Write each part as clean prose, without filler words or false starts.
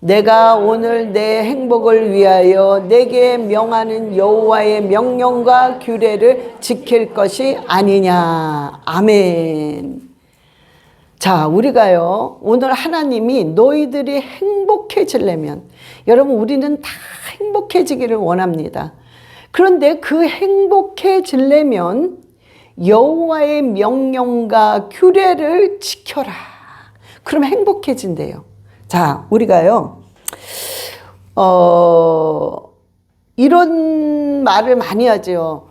내가 오늘 내 행복을 위하여 내게 명하는 여호와의 명령과 규례를 지킬 것이 아니냐. 아멘. 자, 우리가요, 오늘 하나님이 너희들이 행복해지려면, 여러분, 우리는 다 행복해지기를 원합니다. 그런데 그 행복해지려면 여호와의 명령과 규례를 지켜라. 그러면 행복해진대요. 자, 우리가요, 이런 말을 많이 하죠.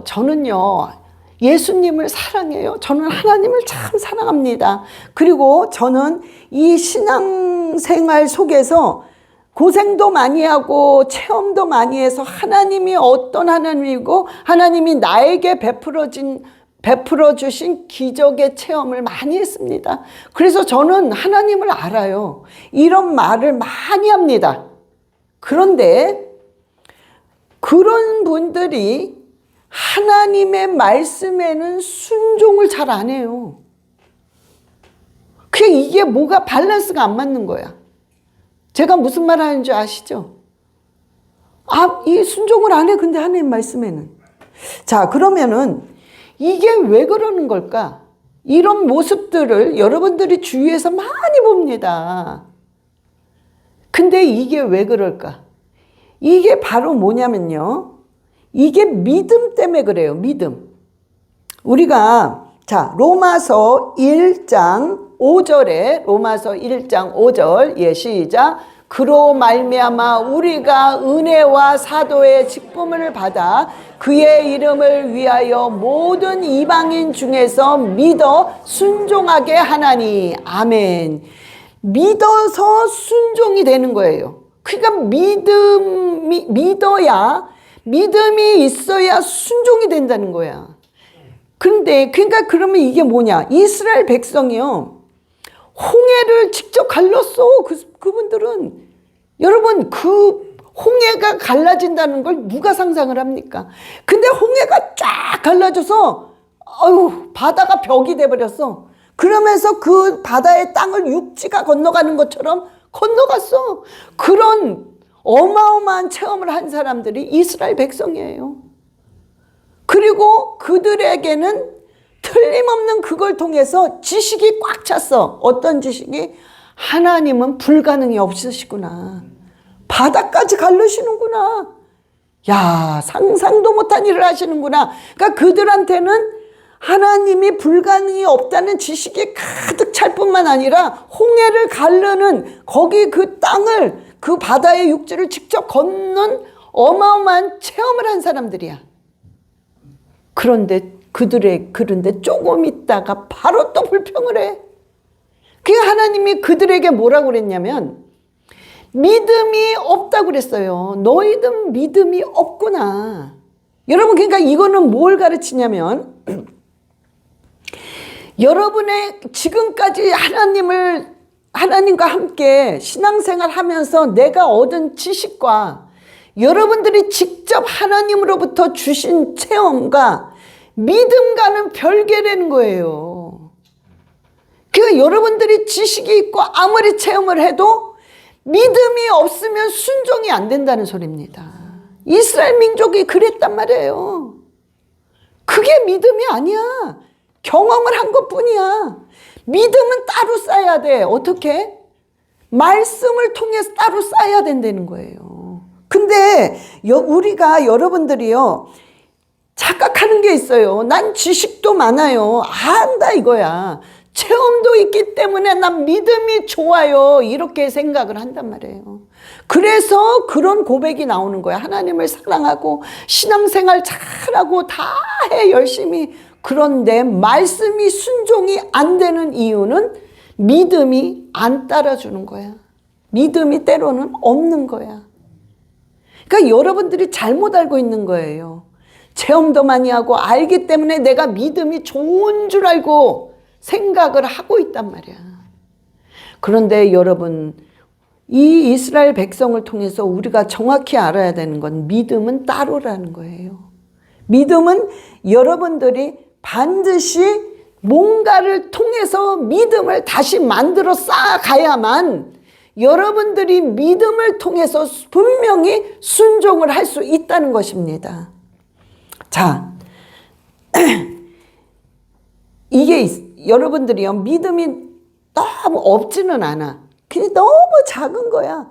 저는요, 예수님을 사랑해요. 저는 하나님을 참 사랑합니다. 그리고 저는 이 신앙생활 속에서 고생도 많이 하고 체험도 많이 해서 하나님이 어떤 하나님이고 하나님이 나에게 베풀어 주신 기적의 체험을 많이 했습니다. 그래서 저는 하나님을 알아요. 이런 말을 많이 합니다. 그런데 그런 분들이 하나님의 말씀에는 순종을 잘 안 해요. 그게 이게 뭐가 밸런스가 안 맞는 거야. 제가 무슨 말 하는지 아시죠? 이 순종을 안 해. 근데 하나님 말씀에는. 자, 그러면은 이게 왜 그러는 걸까? 이런 모습들을 여러분들이 주위에서 많이 봅니다. 근데 이게 왜 그럴까? 이게 바로 뭐냐면요. 이게 믿음 때문에 그래요. 믿음. 우리가 자, 로마서 1장 5절에 로마서 1장 5절 시작. 그로 말미암아 우리가 은혜와 사도의 직분을 받아 그의 이름을 위하여 모든 이방인 중에서 믿어 순종하게 하나니. 아멘. 믿어서 순종이 되는 거예요. 그러니까 믿음이 있어야 순종이 된다는 거야. 그러니까 그러면 이게 뭐냐? 이스라엘 백성이요, 홍해를 직접 갈랐어. 그분들은. 여러분, 그 홍해가 갈라진다는 걸 누가 상상을 합니까? 근데 홍해가 쫙 갈라져서 바다가 벽이 돼버렸어. 그러면서 그 바다의 땅을 육지가 건너가는 것처럼 건너갔어. 그런 어마어마한 체험을 한 사람들이 이스라엘 백성이에요. 그리고 그들에게는 틀림없는 그걸 통해서 지식이 꽉 찼어. 어떤 지식이? 하나님은 불가능이 없으시구나. 바다까지 가르시는구나. 야, 상상도 못한 일을 하시는구나. 그러니까 그들한테는 하나님이 불가능이 없다는 지식이 가득 찰 뿐만 아니라 홍해를 가르는 거기 그 땅을, 그 바다의 육지를 직접 걷는 어마어마한 체험을 한 사람들이야. 그런데 조금 있다가 바로 또 불평을 해. 그 하나님이 그들에게 뭐라고 그랬냐면 믿음이 없다고 그랬어요. 너희들 믿음이 없구나. 여러분, 그러니까 이거는 뭘 가르치냐면 여러분의 지금까지 하나님과 함께 신앙생활 하면서 내가 얻은 지식과 여러분들이 직접 하나님으로부터 주신 체험과 믿음과는 별개라는 거예요. 그러니까 여러분들이 지식이 있고 아무리 체험을 해도 믿음이 없으면 순종이 안 된다는 소리입니다. 이스라엘 민족이 그랬단 말이에요. 그게 믿음이 아니야. 경험을 한 것뿐이야. 믿음은 따로 쌓아야 돼. 어떻게? 말씀을 통해서 따로 쌓아야 된다는 거예요. 근데 우리가 여러분들이요, 착각하는 게 있어요. 난 지식도 많아요. 안다 이거야. 체험도 있기 때문에 난 믿음이 좋아요. 이렇게 생각을 한단 말이에요. 그래서 그런 고백이 나오는 거야. 하나님을 사랑하고 신앙생활 잘하고 다 해 열심히. 그런데 말씀이 순종이 안 되는 이유는 믿음이 안 따라주는 거야. 믿음이 때로는 없는 거야. 그러니까 여러분들이 잘못 알고 있는 거예요. 체험도 많이 하고 알기 때문에 내가 믿음이 좋은 줄 알고 생각을 하고 있단 말이야. 그런데 여러분, 이 이스라엘 백성을 통해서 우리가 정확히 알아야 되는 건 믿음은 따로라는 거예요. 믿음은 여러분들이 반드시 뭔가를 통해서 믿음을 다시 만들어 쌓아가야만 여러분들이 믿음을 통해서 분명히 순종을 할 수 있다는 것입니다. 자, 이게 여러분들이요, 믿음이 너무 없지는 않아. 그냥 너무 작은 거야.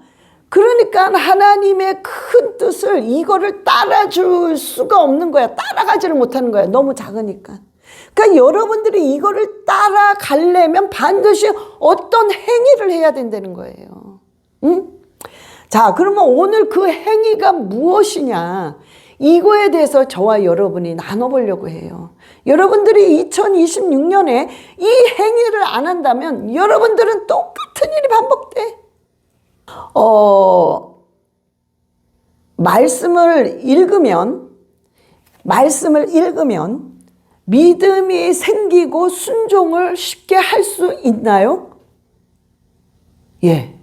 그러니까 하나님의 큰 뜻을 이거를 따라줄 수가 없는 거야. 따라가지를 못하는 거야. 너무 작으니까. 그러니까 여러분들이 이거를 따라가려면 반드시 어떤 행위를 해야 된다는 거예요. 응? 자, 그러면 오늘 그 행위가 무엇이냐? 이거에 대해서 저와 여러분이 나눠보려고 해요. 여러분들이 2026년에 이 행위를 안 한다면 여러분들은 똑같은 일이 반복돼. 말씀을 읽으면 믿음이 생기고 순종을 쉽게 할 수 있나요? 예,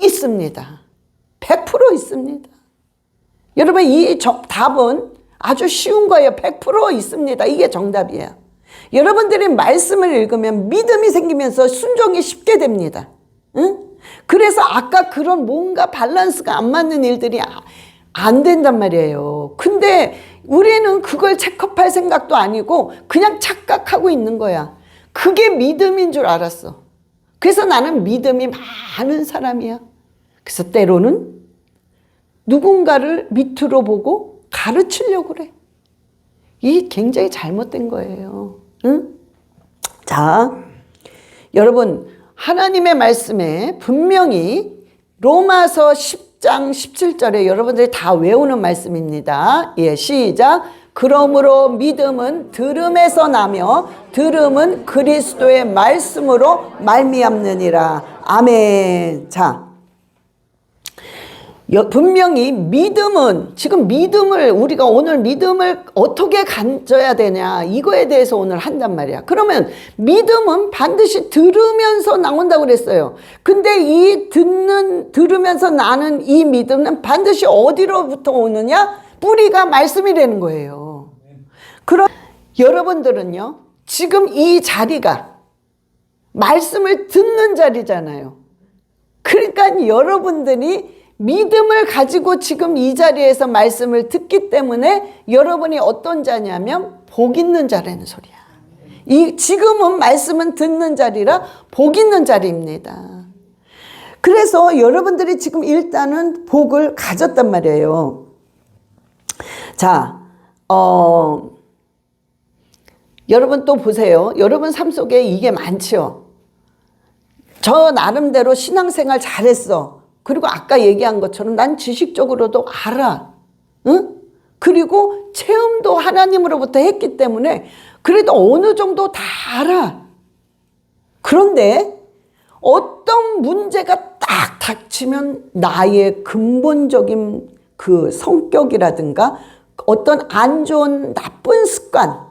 있습니다. 100% 있습니다. 여러분, 이 답은 아주 쉬운 거예요. 100% 있습니다. 이게 정답이에요. 여러분들이 말씀을 읽으면 믿음이 생기면서 순종이 쉽게 됩니다. 응? 그래서 아까 그런 뭔가 밸런스가 안 맞는 일들이 안 된단 말이에요. 근데 우리는 그걸 체크할 생각도 아니고 그냥 착각하고 있는 거야. 그게 믿음인 줄 알았어. 그래서 나는 믿음이 많은 사람이야. 그래서 때로는 누군가를 밑으로 보고 가르치려고 그래. 이게 굉장히 잘못된 거예요. 응? 자, 여러분, 하나님의 말씀에 분명히 로마서 10장 17절에 여러분들이 다 외우는 말씀입니다. 예, 시작. 그러므로 믿음은 들음에서 나며 들음은 그리스도의 말씀으로 말미암느니라. 아멘. 자, 분명히 믿음은, 지금 믿음을, 우리가 오늘 믿음을 어떻게 가져야 되냐, 이거에 대해서 오늘 한단 말이야. 그러면 믿음은 반드시 들으면서 나온다고 그랬어요. 근데 이 들으면서 나는 이 믿음은 반드시 어디로부터 오느냐? 뿌리가 말씀이라는 거예요. 그럼 여러분들은요, 지금 이 자리가 말씀을 듣는 자리잖아요. 그러니까 여러분들이 믿음을 가지고 지금 이 자리에서 말씀을 듣기 때문에 여러분이 어떤 자냐면 복 있는 자라는 소리야. 지금은 말씀은 듣는 자리라 복 있는 자리입니다. 그래서 여러분들이 지금 일단은 복을 가졌단 말이에요. 자, 여러분 또 보세요. 여러분 삶 속에 이게 많죠. 저 나름대로 신앙생활 잘했어. 그리고 아까 얘기한 것처럼 난 지식적으로도 알아. 응? 그리고 체험도 하나님으로부터 했기 때문에 그래도 어느 정도 다 알아. 그런데 어떤 문제가 딱 닥치면 나의 근본적인 그 성격이라든가 어떤 안 좋은 나쁜 습관,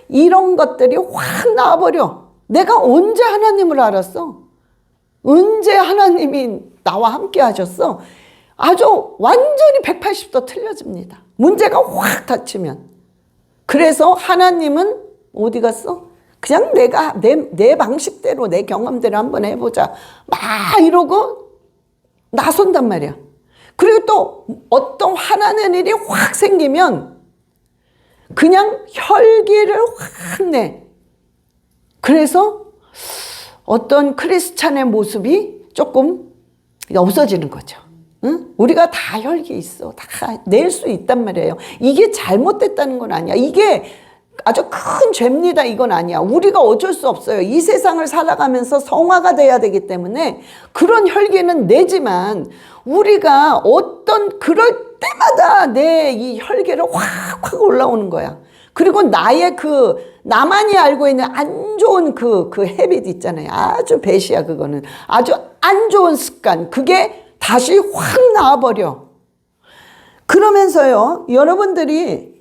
이런 것들이 확 나와버려. 내가 언제 하나님을 알았어? 언제 하나님이 나와 함께 하셨어? 아주 완전히 180도 틀려집니다. 문제가 확 닥치면. 그래서 하나님은 어디 갔어? 그냥 내가 내 방식대로, 내 경험대로 한번 해보자, 막 이러고 나선단 말이야. 그리고 또 어떤 화나는 일이 확 생기면 그냥 혈기를 확 내. 그래서 어떤 크리스찬의 모습이 조금 없어지는 거죠. 응? 우리가 다 혈기 있어. 다 낼 수 있단 말이에요. 이게 잘못됐다는 건 아니야. 이게 아주 큰 죄입니다. 이건 아니야. 우리가 어쩔 수 없어요. 이 세상을 살아가면서 성화가 돼야 되기 때문에 그런 혈기는 내지만 우리가 어떤 그럴 때마다 내 이 혈기를 확 올라오는 거야. 그리고 나의 나만이 알고 있는 안 좋은 그 헤빗 있잖아요. 아주 배시야, 그거는. 아주 안 좋은 습관. 그게 다시 확 나와버려. 그러면서요, 여러분들이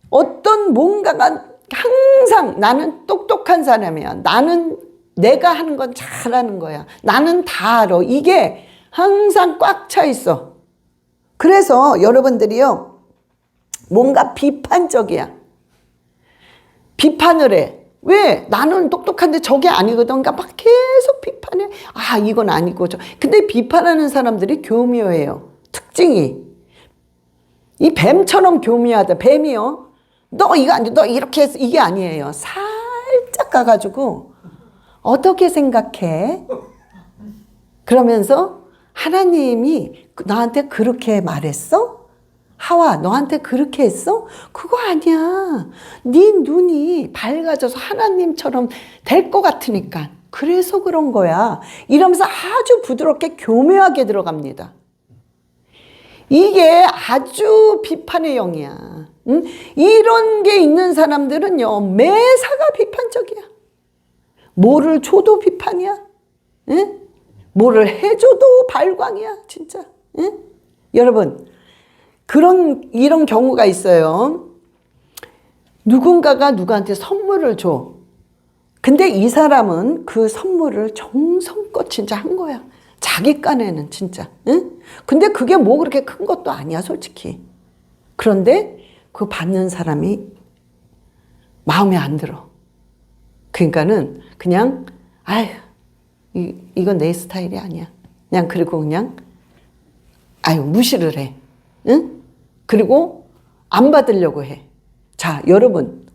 어떤 뭔가가 항상 나는 똑똑한 사람이야. 나는 내가 하는 건 잘하는 거야. 나는 다 알아. 이게 항상 꽉 차 있어. 그래서 여러분들이요, 뭔가 비판적이야. 비판을 해. 왜? 나는 똑똑한데 저게 아니거든. 그러니까 막 계속 비판해. 아, 이건 아니고 근데 비판하는 사람들이 교묘해요. 특징이. 이 뱀처럼 교묘하다. 뱀이요. 너 이거 아니, 너 이렇게 해서 이게 아니에요. 살짝 가가지고 어떻게 생각해? 그러면서 하나님이 나한테 그렇게 말했어? 하와, 너한테 그렇게 했어? 그거 아니야. 네 눈이 밝아져서 하나님처럼 될 것 같으니까. 그래서 그런 거야. 이러면서 아주 부드럽게 교묘하게 들어갑니다. 이게 아주 비판의 영이야. 응? 이런 게 있는 사람들은요, 매사가 비판적이야. 뭐를 줘도 비판이야. 응? 뭐를 해줘도 발광이야, 진짜. 응? 여러분, 이런 경우가 있어요. 누군가가 누구한테 선물을 줘. 근데 이 사람은 그 선물을 정성껏 진짜 한 거야. 자기 깐에는 진짜. 응? 근데 그게 뭐 그렇게 큰 것도 아니야, 솔직히. 그런데 그 받는 사람이 마음에 안 들어. 그러니까는 그냥, 아휴, 이건 내 스타일이 아니야. 그냥, 그리고 그냥, 아유, 무시를 해. 응? 그리고 안 받으려고 해. 자, 여러분,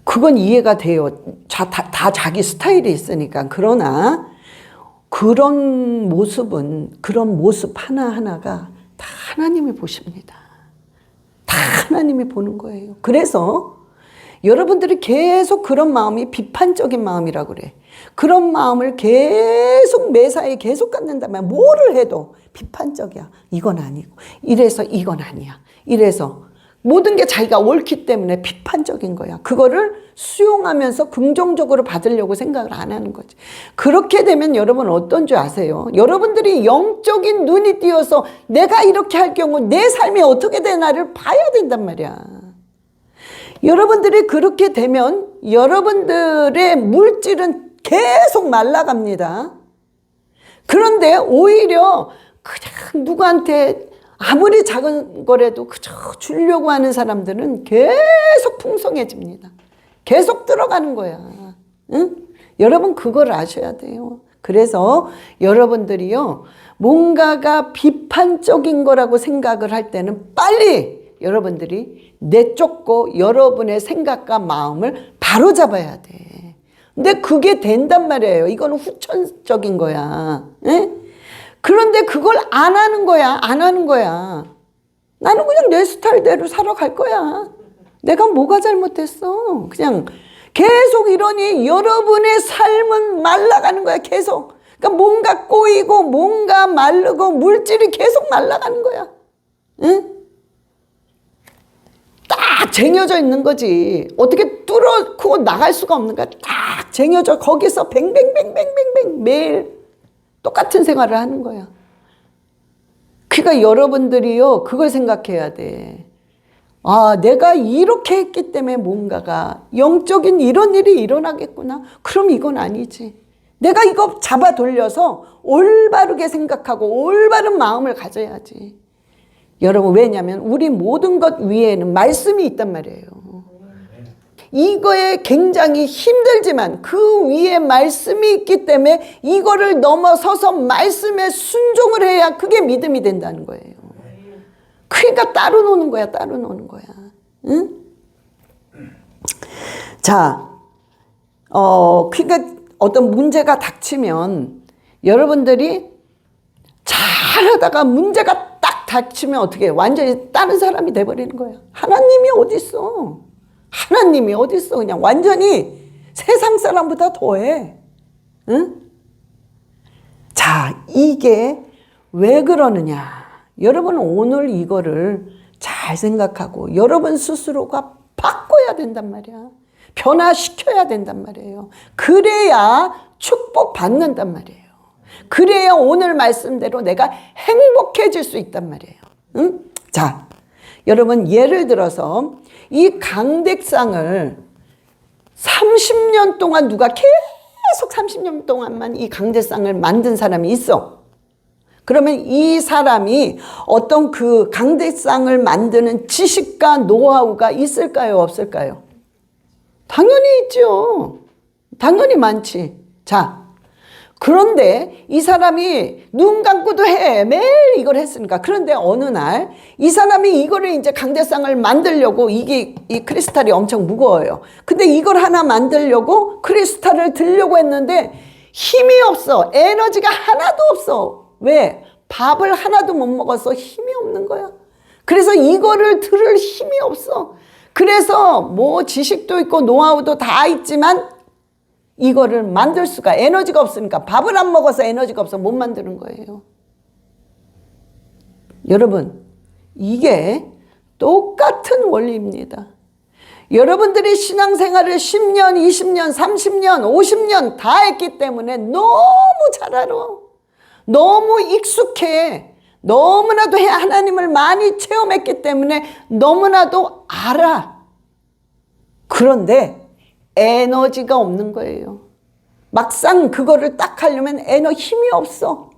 그건 이해가 돼요. 다 자기 스타일이 있으니까. 그러나 그런 모습 하나하나가 다 하나님이 보십니다. 다 하나님이 보는 거예요. 그래서 여러분들이 계속 그런 마음이 비판적인 마음이라고 그래. 그런 마음을 계속 매사에 계속 갖는다면 뭐를 해도 비판적이야. 이건 아니고. 이래서 이건 아니야. 이래서 모든 게 자기가 옳기 때문에 비판적인 거야. 그거를 수용하면서 긍정적으로 받으려고 생각을 안 하는 거지. 그렇게 되면 여러분 어떤 줄 아세요? 여러분들이 영적인 눈이 띄어서 내가 이렇게 할 경우 내 삶이 어떻게 되나를 봐야 된단 말이야. 여러분들이 그렇게 되면 여러분들의 물질은 계속 말라갑니다. 그런데 오히려 그냥 누구한테 아무리 작은 거라도 그저 주려고 하는 사람들은 계속 풍성해집니다. 계속 들어가는 거야. 응? 여러분 그걸 아셔야 돼요. 그래서 여러분들이요, 뭔가가 비판적인 거라고 생각을 할 때는 빨리 여러분들이 내쫓고 여러분의 생각과 마음을 바로잡아야 돼. 근데 그게 된단 말이에요. 이거는 후천적인 거야. 응? 그런데 그걸 안 하는 거야. 안 하는 거야. 나는 그냥 내 스타일대로 살아갈 거야. 내가 뭐가 잘못했어. 그냥 계속 이러니 여러분의 삶은 말라가는 거야. 계속. 그러니까 뭔가 꼬이고 뭔가 마르고 물질이 계속 말라가는 거야. 응? 딱 쟁여져 있는 거지. 어떻게 뚫고 나갈 수가 없는 거야. 딱 쟁여져 거기서 뱅뱅뱅뱅뱅뱅 매일 똑같은 생활을 하는 거야. 그러니까 여러분들이요, 그걸 생각해야 돼. 아, 내가 이렇게 했기 때문에 뭔가가 영적인 이런 일이 일어나겠구나. 그럼 이건 아니지. 내가 이거 잡아 돌려서 올바르게 생각하고 올바른 마음을 가져야지. 여러분, 왜냐하면 우리 모든 것 위에는 말씀이 있단 말이에요. 이거에 굉장히 힘들지만 그 위에 말씀이 있기 때문에 이거를 넘어서서 말씀에 순종을 해야 그게 믿음이 된다는 거예요. 그러니까 따로 노는 거야. 따로 노는 거야. 응? 자, 그러니까 어떤 문제가 닥치면 여러분들이 잘하다가 문제가 딱 닥치면 어떻게 해요? 완전히 다른 사람이 돼버리는 거야. 하나님이 어디 있어? 하나님이 어디 있어? 그냥 완전히 세상 사람보다 더해. 응? 자, 이게 왜 그러느냐? 여러분 오늘 이거를 잘 생각하고 여러분 스스로가 바꿔야 된단 말이야. 변화시켜야 된단 말이에요. 그래야 축복받는단 말이에요. 그래야 오늘 말씀대로 내가 행복해질 수 있단 말이에요. 응? 자, 여러분 예를 들어서 이 강대상을 30년 동안 누가 계속 30년 동안만 이 강대상을 만든 사람이 있어. 그러면 이 사람이 어떤 그 강대상을 만드는 지식과 노하우가 있을까요? 없을까요? 당연히 있죠. 당연히 많지. 자, 그런데 이 사람이 눈 감고도 해. 매일 이걸 했으니까. 그런데 어느 날 이 사람이 이거를 이제 강대상을 만들려고, 이 크리스탈이 엄청 무거워요. 근데 이걸 하나 만들려고 크리스탈을 들려고 했는데 힘이 없어. 에너지가 하나도 없어. 왜? 밥을 하나도 못 먹어서 힘이 없는 거야. 그래서 이거를 들을 힘이 없어. 그래서 뭐 지식도 있고 노하우도 다 있지만 이거를 만들 수가, 에너지가 없으니까, 밥을 안 먹어서 에너지가 없어 못 만드는 거예요. 여러분, 이게 똑같은 원리입니다. 여러분들이 신앙생활을 10년, 20년, 30년, 50년 다 했기 때문에 너무 잘 알아. 너무 익숙해. 너무나도 하나님을 많이 체험했기 때문에 너무나도 알아. 그런데 에너지가 없는 거예요. 막상 그거를 딱 하려면 힘이 없어.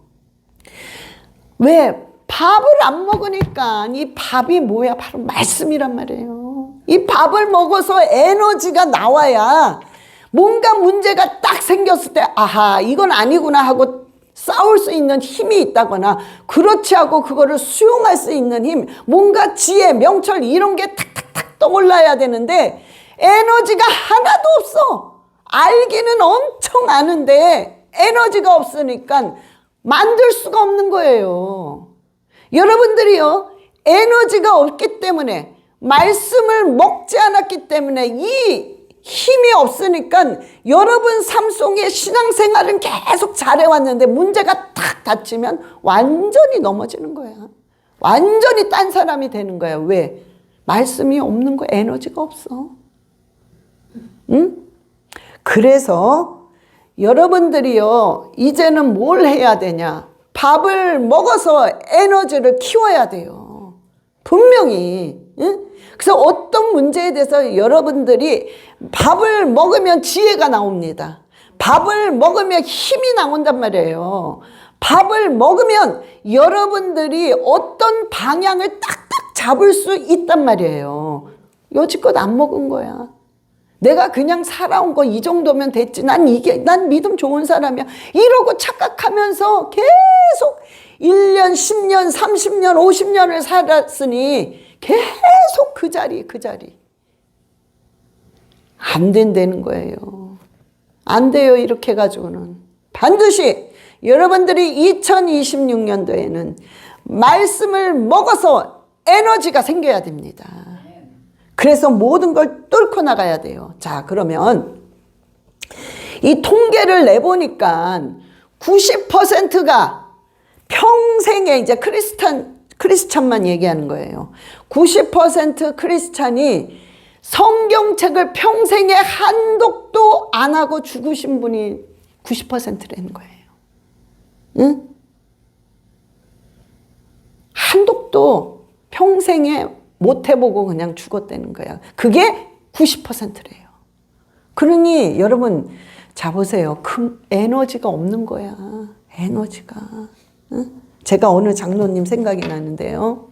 왜? 밥을 안 먹으니까. 이 밥이 뭐야? 바로 말씀이란 말이에요. 이 밥을 먹어서 에너지가 나와야 뭔가 문제가 딱 생겼을 때 아하, 이건 아니구나 하고 싸울 수 있는 힘이 있다거나, 그렇지 하고 그거를 수용할 수 있는 힘, 뭔가 지혜, 명철 이런 게 탁탁탁 떠올라야 되는데 에너지가 하나도 없어. 알기는 엄청 아는데 에너지가 없으니까 만들 수가 없는 거예요. 여러분들이요, 에너지가 없기 때문에, 말씀을 먹지 않았기 때문에 이 힘이 없으니까 여러분 삶 속에 신앙생활은 계속 잘해왔는데 문제가 탁 닥치면 완전히 넘어지는 거야. 완전히 딴 사람이 되는 거야. 왜? 말씀이 없는 거야. 에너지가 없어. 응? 그래서 여러분들이요, 이제는 뭘 해야 되냐? 밥을 먹어서 에너지를 키워야 돼요. 분명히. 응? 그래서 어떤 문제에 대해서 여러분들이 밥을 먹으면 지혜가 나옵니다. 밥을 먹으면 힘이 나온단 말이에요. 밥을 먹으면 여러분들이 어떤 방향을 딱딱 잡을 수 있단 말이에요. 여지껏 안 먹은 거야. 내가 그냥 살아온 거 이 정도면 됐지. 난 믿음 좋은 사람이야. 이러고 착각하면서 계속 1년, 10년, 30년, 50년을 살았으니 계속 그 자리. 안 된다는 거예요. 안 돼요. 이렇게 해가지고는. 반드시 여러분들이 2026년도에는 말씀을 먹어서 에너지가 생겨야 됩니다. 그래서 모든 걸 뚫고 나가야 돼요. 자, 그러면 이 통계를 내보니까 90%가 평생에, 이제 크리스찬만 얘기하는 거예요. 90% 크리스찬이 성경책을 평생에 한 독도 안 하고 죽으신 분이 90%라는 거예요. 응? 한 독도 평생에 못 해보고 그냥 죽었다는 거야. 그게 90%래요. 그러니 여러분 자보세요. 에너지가 없는 거야. 에너지가. 응? 제가 어느 장로님 생각이 나는데요.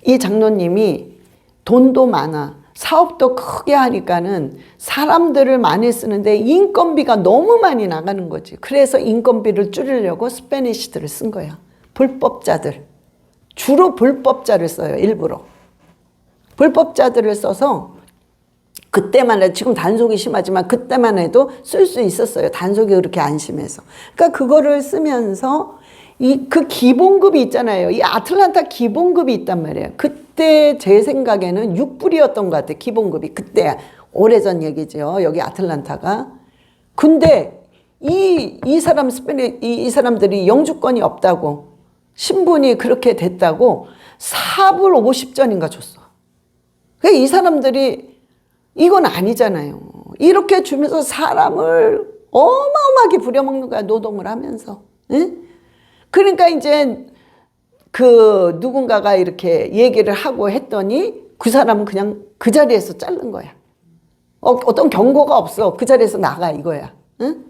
이 장로님이 돈도 많아. 사업도 크게 하니까는 사람들을 많이 쓰는데 인건비가 너무 많이 나가는 거지. 그래서 인건비를 줄이려고 스페니시들을 쓴 거야. 불법자들. 주로 불법자를 써요. 일부러. 불법자들을 써서 그때만 해도, 지금 단속이 심하지만 그때만 해도 쓸 수 있었어요. 단속이 그렇게 안 심해서. 그러니까 그거를 쓰면서 그 기본급이 있잖아요. 이 아틀란타 기본급이 있단 말이에요. 그때 제 생각에는 6불이었던 것 같아요. 기본급이. 그때 오래전 얘기죠. 여기 아틀란타가. 근데 이 사람들이 영주권이 없다고, 신분이 그렇게 됐다고 4불 50전인가 줬어. 그러니까 이 사람들이 이건 아니잖아요. 이렇게 주면서 사람을 어마어마하게 부려먹는 거야. 노동을 하면서. 응? 그러니까 이제 그 누군가가 이렇게 얘기를 하고 했더니 그 사람은 그냥 그 자리에서 자른 거야. 어떤 경고가 없어. 그 자리에서 나가 이거야. 응?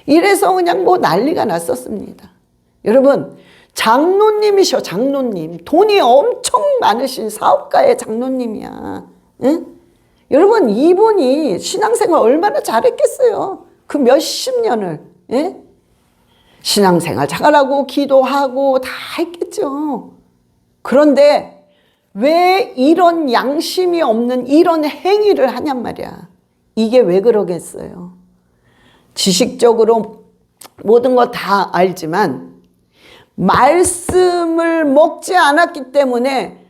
이래서 그냥 뭐 난리가 났었습니다. 여러분, 장로님이셔, 장로님. 돈이 엄청 많으신 사업가의 장로님이야. 응? 여러분, 이분이 신앙생활 얼마나 잘했겠어요. 그 몇십 년을. 예? 신앙생활 잘하고 기도하고 다 했겠죠. 그런데 왜 이런 양심이 없는 이런 행위를 하냔 말이야. 이게 왜 그러겠어요. 지식적으로 모든 거 다 알지만 말씀을 먹지 않았기 때문에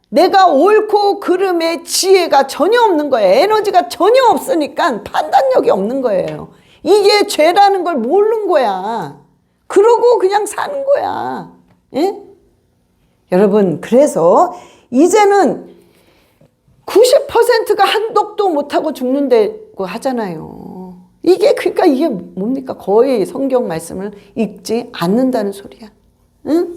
내가 옳고 그름의 지혜가 전혀 없는 거예요. 에너지가 전혀 없으니까 판단력이 없는 거예요. 이게 죄라는 걸 모르는 거야. 그러고 그냥 사는 거야. 예? 여러분, 그래서 이제는 90%가 한독도 못하고 죽는다고 하잖아요. 그러니까 이게 뭡니까? 거의 성경 말씀을 읽지 않는다는 소리야. 응?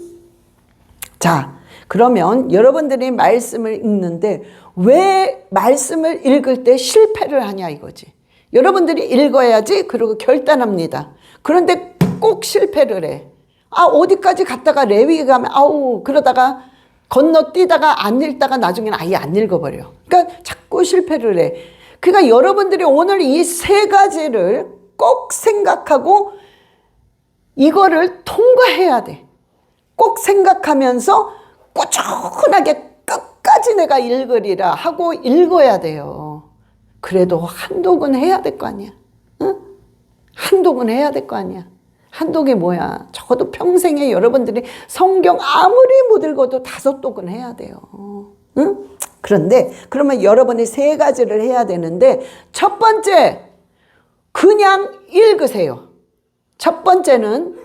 자, 그러면 여러분들이 말씀을 읽는데 왜 말씀을 읽을 때 실패를 하냐 이거지. 여러분들이 읽어야지 그러고 결단합니다. 그런데 꼭 실패를 해. 어디까지 갔다가 레위기 가면 그러다가 건너뛰다가 안 읽다가 나중에는 아예 안 읽어버려. 그러니까 자꾸 실패를 해. 그러니까 여러분들이 오늘 이 세 가지를 꼭 생각하고 이거를 통과해야 돼. 꼭 생각하면서 꾸준하게 끝까지 내가 읽으리라 하고 읽어야 돼요. 그래도 한독은 해야 될 거 아니야. 응? 한독은 해야 될 거 아니야. 한독이 뭐야? 적어도 평생에 여러분들이 성경 아무리 못 읽어도 5독은 해야 돼요. 응? 그런데 그러면 여러분이 3가지를 해야 되는데 첫 번째, 그냥 읽으세요. 첫 번째는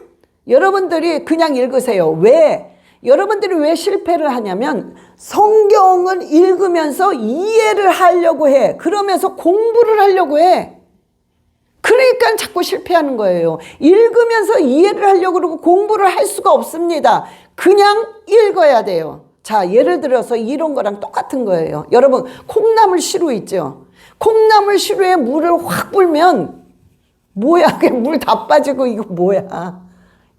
여러분들이 그냥 읽으세요. 왜? 여러분들이 왜 실패를 하냐면 성경을 읽으면서 이해를 하려고 해. 그러면서 공부를 하려고 해. 그러니까 자꾸 실패하는 거예요. 읽으면서 이해를 하려고 그러고 공부를 할 수가 없습니다. 그냥 읽어야 돼요. 자, 예를 들어서 이런 거랑 똑같은 거예요. 여러분, 콩나물 시루 있죠? 콩나물 시루에 물을 확 불면 뭐야? 물 다 빠지고 이거 뭐야?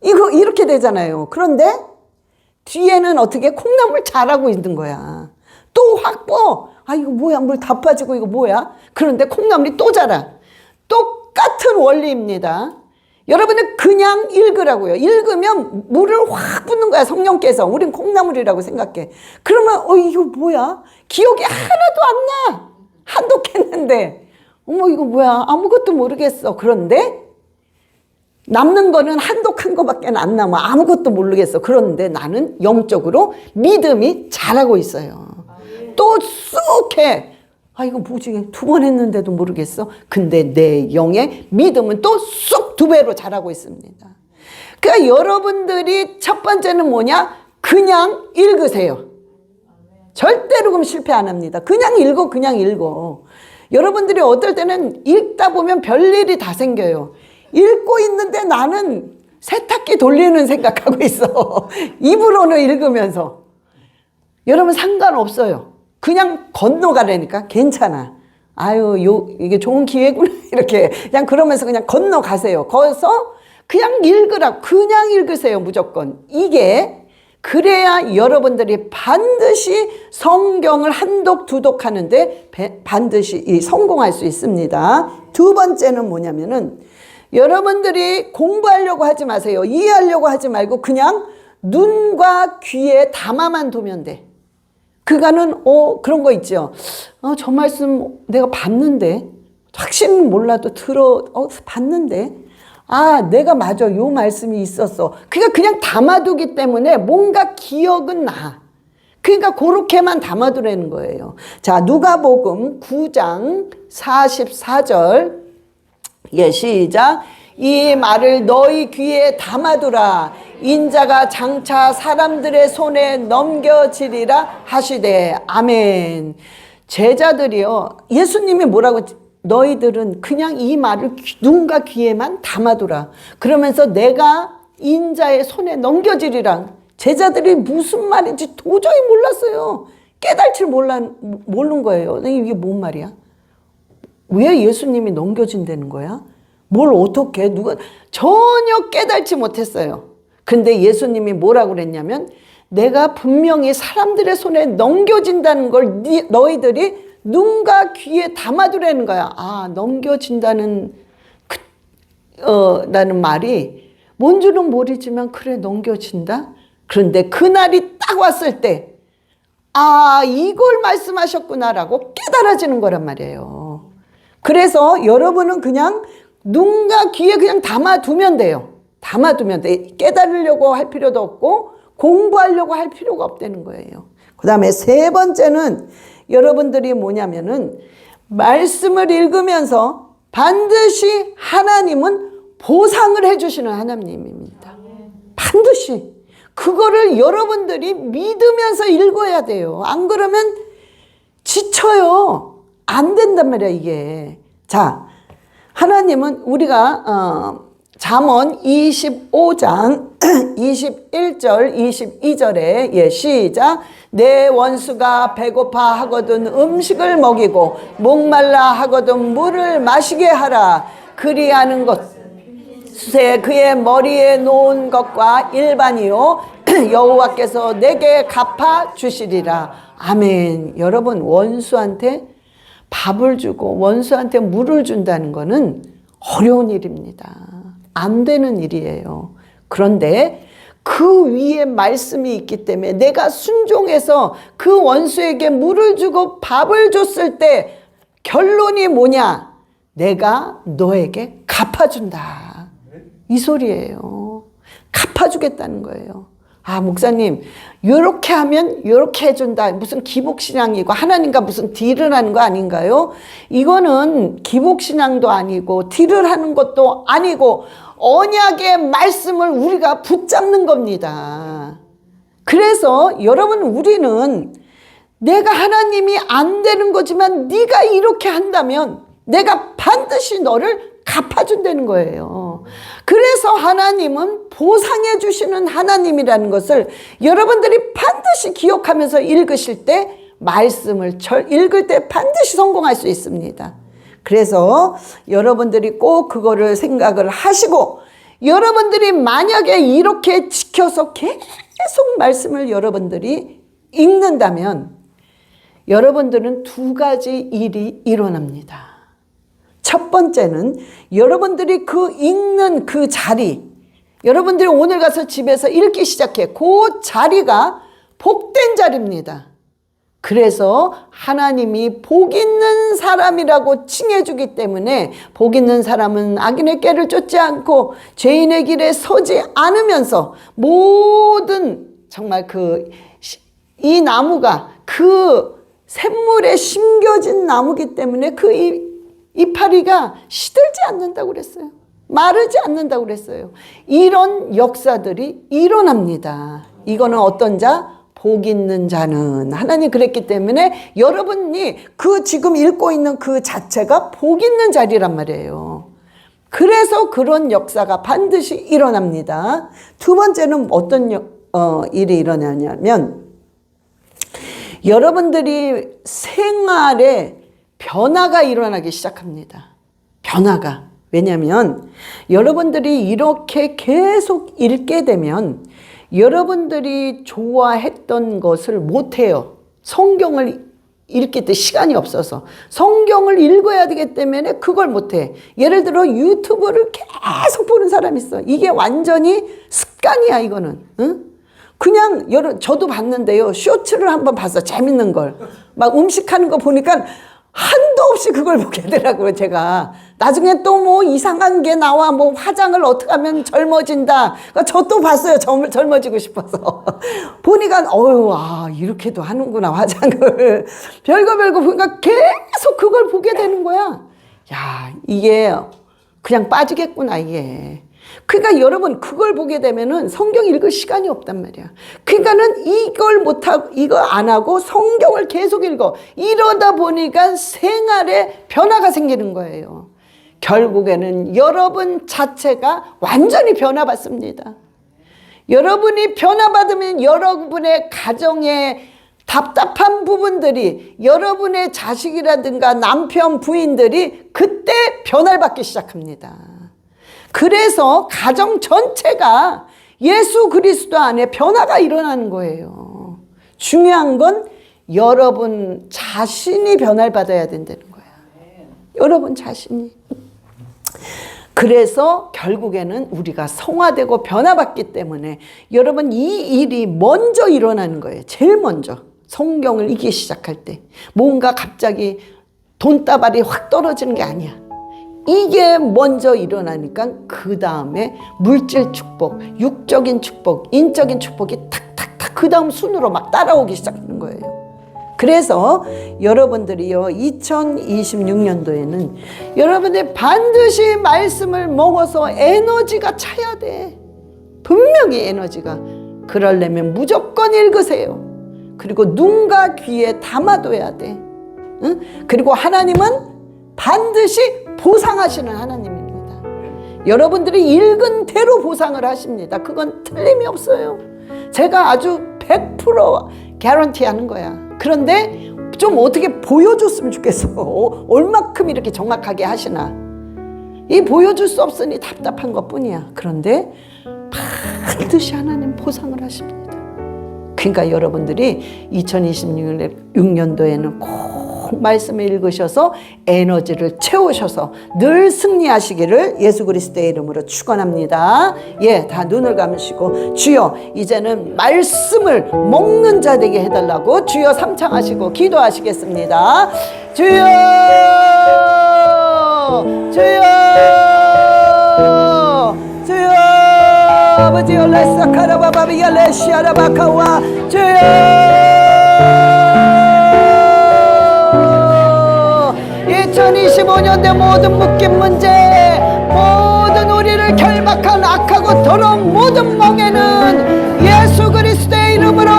이거 이렇게 되잖아요. 그런데 뒤에는 어떻게 콩나물 자라고 있는 거야. 또 확 뻐. 이거 뭐야? 물 다 빠지고 이거 뭐야? 그런데 콩나물이 또 자라. 똑같은 원리입니다. 여러분은 그냥 읽으라고요. 읽으면 물을 확 붓는 거야, 성령께서. 우린 콩나물이라고 생각해. 그러면 이거 뭐야? 기억이 하나도 안 나. 한독했는데 이거 뭐야? 아무것도 모르겠어. 그런데 남는 거는 한독한 거밖에 안 남아. 아무것도 모르겠어. 그런데 나는 영적으로 믿음이 자라고 있어요. 또 쑥 해. 이거 뭐지? 2번 했는데도 모르겠어. 근데 내 영의 믿음은 또 쑥 2배로 자라고 있습니다. 그러니까 여러분들이 첫 번째는 뭐냐? 그냥 읽으세요. 절대로 그럼 실패 안 합니다. 그냥 읽어, 그냥 읽어. 여러분들이 어떨 때는 읽다 보면 별일이 다 생겨요. 읽고 있는데 나는 세탁기 돌리는 생각하고 있어. 입으로는 읽으면서. 여러분 상관없어요. 그냥 건너가라니까. 괜찮아. 이게 좋은 기회구나. 이렇게 그냥 그러면서 그냥 건너가세요. 거기서 그냥 읽으라고. 그냥 읽으세요. 무조건. 이게 그래야 여러분들이 반드시 성경을 한독 두독 하는데 반드시 성공할 수 있습니다. 두 번째는 뭐냐면은 여러분들이 공부하려고 하지 마세요. 이해하려고 하지 말고 그냥 눈과 귀에 담아만 두면 돼. 그거는 그런 거 있죠. 저 말씀 내가 봤는데 확신은 몰라도 봤는데 내가 맞아. 요 말씀이 있었어. 그냥 담아두기 때문에 뭔가 기억은 나. 그러니까 그렇게만 담아두라는 거예요. 자, 누가복음 9장 44절. 시작. 이 말을 너희 귀에 담아두라. 인자가 장차 사람들의 손에 넘겨지리라 하시되. 아멘. 제자들이요. 예수님이 뭐라고 너희들은 그냥 이 말을 눈과 귀에만 담아두라. 그러면서 내가 인자의 손에 넘겨지리라. 제자들이 무슨 말인지 도저히 몰랐어요. 깨달지 모르는 거예요. 이게 뭔 말이야? 왜 예수님이 넘겨진다는 거야? 뭘 어떻게 누가 전혀 깨달지 못했어요. 근데 예수님이 뭐라고 그랬냐면 내가 분명히 사람들의 손에 넘겨진다는 걸 너희들이 눈과 귀에 담아두라는 거야. 아, 넘겨진다는 라는 말이 뭔지는 모르지만 그래, 넘겨진다. 그런데 그날이 딱 왔을 때 아, 이걸 말씀하셨구나라고 깨달아지는 거란 말이에요. 그래서 여러분은 그냥 눈과 귀에 그냥 담아두면 돼요. 담아두면 돼. 깨달으려고 할 필요도 없고 공부하려고 할 필요가 없다는 거예요. 그 다음에 세 번째는 여러분들이 뭐냐면은 말씀을 읽으면서 반드시 하나님은 보상을 해주시는 하나님입니다. 반드시. 그거를 여러분들이 믿으면서 읽어야 돼요. 안 그러면 지쳐요. 안 된단 말이야, 이게. 자, 하나님은 우리가 잠언 25장 21절 22절에 예, 시작. 내 원수가 배고파 하거든 음식을 먹이고 목말라 하거든 물을 마시게 하라. 그리하는 것에 그의 머리에 놓은 것과 일반이요 여호와께서 내게 갚아 주시리라. 아멘. 여러분, 원수한테 밥을 주고 원수한테 물을 준다는 거는 어려운 일입니다. 안 되는 일이에요. 그런데 그 위에 말씀이 있기 때문에 내가 순종해서 그 원수에게 물을 주고 밥을 줬을 때 결론이 뭐냐? 내가 너에게 갚아준다. 이 소리예요. 갚아주겠다는 거예요. 아, 목사님, 요렇게 하면 요렇게 해준다. 무슨 기복신앙이고 하나님과 무슨 딜을 하는 거 아닌가요? 이거는 기복신앙도 아니고 딜을 하는 것도 아니고 언약의 말씀을 우리가 붙잡는 겁니다. 그래서 여러분, 우리는 내가 하나님이 안 되는 거지만 네가 이렇게 한다면 내가 반드시 너를 갚아준다는 거예요. 그래서 하나님은 보상해 주시는 하나님이라는 것을 여러분들이 반드시 기억하면서 읽으실 때 말씀을 읽을 때 반드시 성공할 수 있습니다. 그래서 여러분들이 꼭 그거를 생각을 하시고 여러분들이 만약에 이렇게 지켜서 계속 말씀을 여러분들이 읽는다면 여러분들은 두 가지 일이 일어납니다. 첫 번째는 여러분들이 그 읽는 그 자리, 여러분들이 오늘 가서 집에서 읽기 시작해. 그 자리가 복된 자리입니다. 그래서 하나님이 복 있는 사람이라고 칭해주기 때문에 복 있는 사람은 악인의 꾀를 쫓지 않고 죄인의 길에 서지 않으면서 모든 정말 이 나무가 그 샘물에 심겨진 나무기 때문에 그 이파리가 시들지 않는다고 그랬어요. 마르지 않는다고 그랬어요. 이런 역사들이 일어납니다. 이거는 어떤 자? 복 있는 자는. 하나님 그랬기 때문에 여러분이 그 지금 읽고 있는 그 자체가 복 있는 자리란 말이에요. 그래서 그런 역사가 반드시 일어납니다. 두 번째는 어떤 일이 일어나냐면 여러분들이 생활에 변화가 일어나기 시작합니다. 변화가. 왜냐하면 여러분들이 이렇게 계속 읽게 되면 여러분들이 좋아했던 것을 못해요. 성경을 읽기 때 시간이 없어서. 성경을 읽어야 되기 때문에 그걸 못해. 예를 들어 유튜브를 계속 보는 사람이 있어. 이게 완전히 습관이야, 이거는. 응? 그냥 저도 봤는데요. 쇼츠를 한번 봤어. 재밌는 걸. 막 음식하는 거 보니까 한도 없이 그걸 보게 되더라고요, 제가. 나중에 또 뭐 이상한 게 나와, 뭐 화장을 어떻게 하면 젊어진다. 그러니까 저 또 봤어요, 젊어지고 싶어서. 보니까, 이렇게도 하는구나, 화장을. 별거 보니까 계속 그걸 보게 되는 거야. 야, 이게 그냥 빠지겠구나, 이게. 그러니까 여러분, 그걸 보게 되면은 성경 읽을 시간이 없단 말이야. 그러니까는 이걸 못하고, 이거 안 하고 성경을 계속 읽어. 이러다 보니까 생활에 변화가 생기는 거예요. 결국에는 여러분 자체가 완전히 변화받습니다. 여러분이 변화받으면 여러분의 가정에 답답한 부분들이 여러분의 자식이라든가 남편, 부인들이 그때 변화를 받기 시작합니다. 그래서 가정 전체가 예수 그리스도 안에 변화가 일어나는 거예요. 중요한 건 여러분 자신이 변화를 받아야 된다는 거야. 여러분 자신이. 그래서 결국에는 우리가 성화되고 변화받기 때문에 여러분 이 일이 먼저 일어나는 거예요. 제일 먼저. 성경을 읽기 시작할 때 뭔가 갑자기 돈다발이 확 떨어지는 게 아니야. 이게 먼저 일어나니까 그 다음에 물질 축복, 육적인 축복, 인적인 축복이 탁탁탁 그 다음 순으로 막 따라오기 시작하는 거예요. 그래서 여러분들이요 2026년도에는 여러분들이 반드시 말씀을 먹어서 에너지가 차야 돼. 분명히 에너지가. 그러려면 무조건 읽으세요. 그리고 눈과 귀에 담아둬야 돼. 응? 그리고 하나님은 반드시 보상하시는 하나님입니다. 여러분들이 읽은 대로 보상을 하십니다. 그건 틀림이 없어요. 제가 아주 100% 개런티 하는 거야. 그런데 좀 어떻게 보여줬으면 좋겠어. 얼마큼 이렇게 정확하게 하시나. 이 보여줄 수 없으니 답답한 것뿐이야. 그런데 반드시 하나님 보상을 하십니다. 그러니까 여러분들이 2026년도에는 꼭 말씀을 읽으셔서 에너지를 채우셔서 늘 승리하시기를 예수 그리스도의 이름으로 축원합니다. 예, 다 눈을 감으시고 주여 이제는 말씀을 먹는 자 되게 해달라고 주여 삼창하시고 기도하시겠습니다. 주여 주여 주여 아버지 올라사카라바바비야 레시아라바카와 주여 2025년대 모든 묶인 문제, 모든 우리를 결박한 악하고 더러운 모든 멍에는 예수 그리스도의 이름으로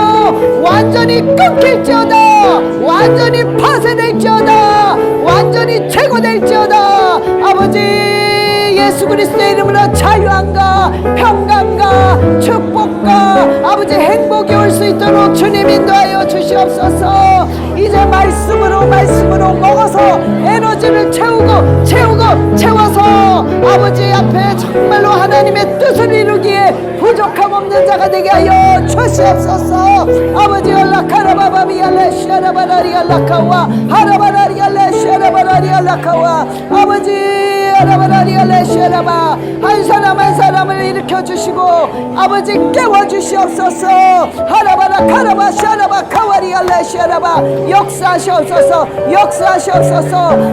완전히 끊길지어다. 완전히 파쇄될지어다. 완전히 제거될지어다. 아버지 예수 그리스도의 이름으로 자유함과 평강과 축복과 아버지 행복이 올 수 있도록 주님 인도하여 주시옵소서. 이제 말씀으로 먹어서 에너지를 채워서 아버지 앞에 정말로 하나님의 뜻을 이루기에 부족함 없는 자가 되게 하여 주시옵소서. 아버지 알라카라바바비알레시아라바라리알라카와 하라바라리알레시아라바라리알라카와 아버지 아라바라리알레시아라바 한 사람 한 사람을 일으켜주시고 아버지 깨워주시옵소서. 하라바라 카라바 샤라바 카와리알레시아라바 역사하시옵소서.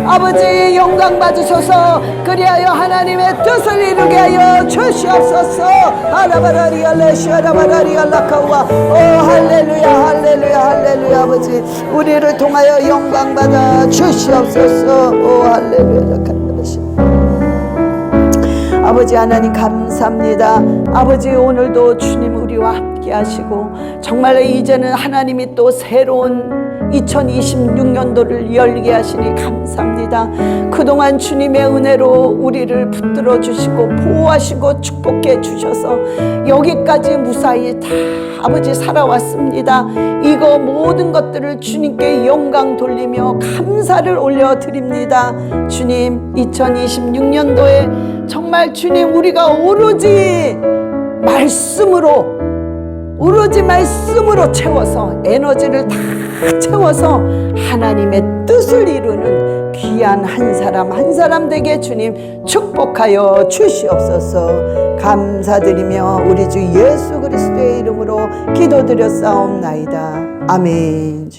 아버지 영광 받으소서. 그리하여 하나님의 뜻을 이루게 하여 주시옵소서. 하라바라리알레시아라바라리알라카와 오 할렐루야 아버지 우리를 통하여 영광 받아 주시옵소서. 오 할렐루야. 아버지 하나님 감사합니다. 아버지 오늘도 주님 우리와 함께 하시고 정말 이제는 하나님이 또 새로운 2026년도를 열게 하시니 감사합니다. 그동안 주님의 은혜로 우리를 붙들어 주시고 보호하시고 축복해 주셔서 여기까지 무사히 다 아버지 살아왔습니다. 이거 모든 것들을 주님께 영광 돌리며 감사를 올려드립니다. 주님 2026년도에 정말 주님 우리가 오로지 말씀으로 채워서 에너지를 다 채워서 하나님의 뜻을 이루는 귀한 한 사람 한 사람 되게 주님 축복하여 주시옵소서. 감사드리며 우리 주 예수 그리스도의 이름으로 기도드렸사옵나이다. 아멘.